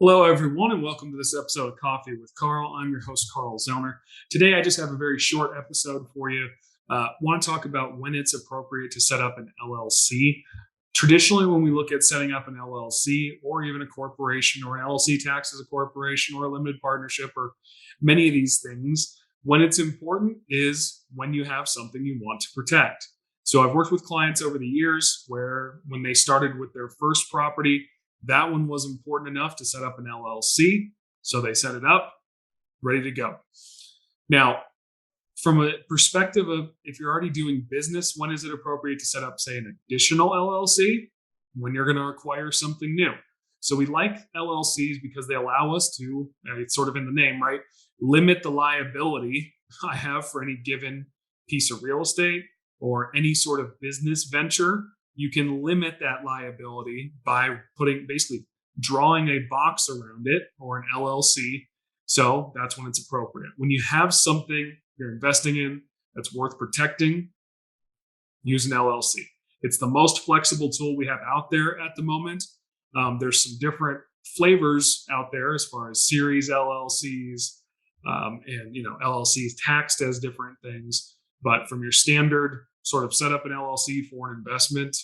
Hello, everyone, and welcome to this episode of Coffee with Carl. I'm your host, Carl Zellner. Today, I just have a very short episode for you. Want to talk about when it's appropriate to set up an LLC. Traditionally, when we look at setting up an LLC or even a corporation, or an LLC tax as a corporation or a limited partnership, or many of these things, when it's important is when you have something you want to protect. So I've worked with clients over the years where when they started with their first property, that one was important enough to set up an LLC. So they set it up, ready to go. Now, from a perspective of if you're already doing business, when is it appropriate to set up, say, an additional LLC? When you're going to acquire something new. So we like LLCs because they allow us to, it's sort of in the name, right? Limit the liability I have for any given piece of real estate or any sort of business venture. You can limit that liability by basically drawing a box around it, or an LLC. So that's when it's appropriate. When you have something you're investing in that's worth protecting, use an LLC. It's the most flexible tool we have out there at the moment. There's some different flavors out there as far as series LLCs, and LLCs taxed as different things. But from your standard sort of set up an LLC for an investment,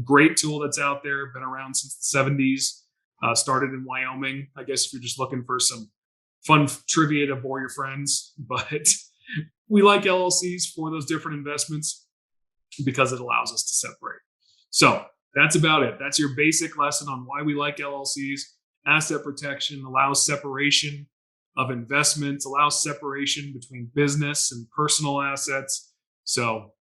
great tool that's out there, been around since the 70s, started in Wyoming. I guess if you're just looking for some fun trivia to bore your friends, but we like LLCs for those different investments because it allows us to separate. So that's about it. That's your basic lesson on why we like LLCs. Asset protection allows separation of investments, allows separation between business and personal assets. So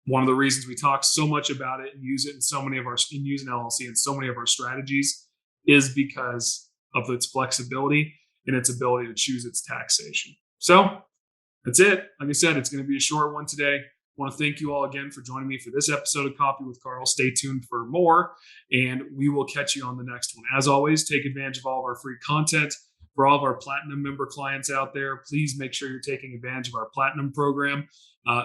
one of the reasons we talk so much about it and use it in so many of our use an LLC in so many of our strategies is because of its flexibility and its ability to choose its taxation. So that's it. Like I said, it's going to be a short one today. I want to thank you all again for joining me for this episode of Coffee with Carl. Stay tuned for more, and we will catch you on the next one. As always, take advantage of all of our free content. For all of our Platinum member clients out there, please make sure you're taking advantage of our Platinum program.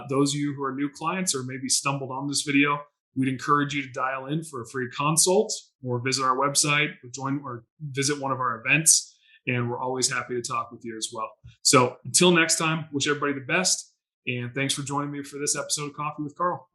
Those of you who are new clients or maybe stumbled on this video, we'd encourage you to dial in for a free consult or visit our website or join or visit one of our events. And we're always happy to talk with you as well. So until next time, wish everybody the best. And thanks for joining me for this episode of Coffee with Carl.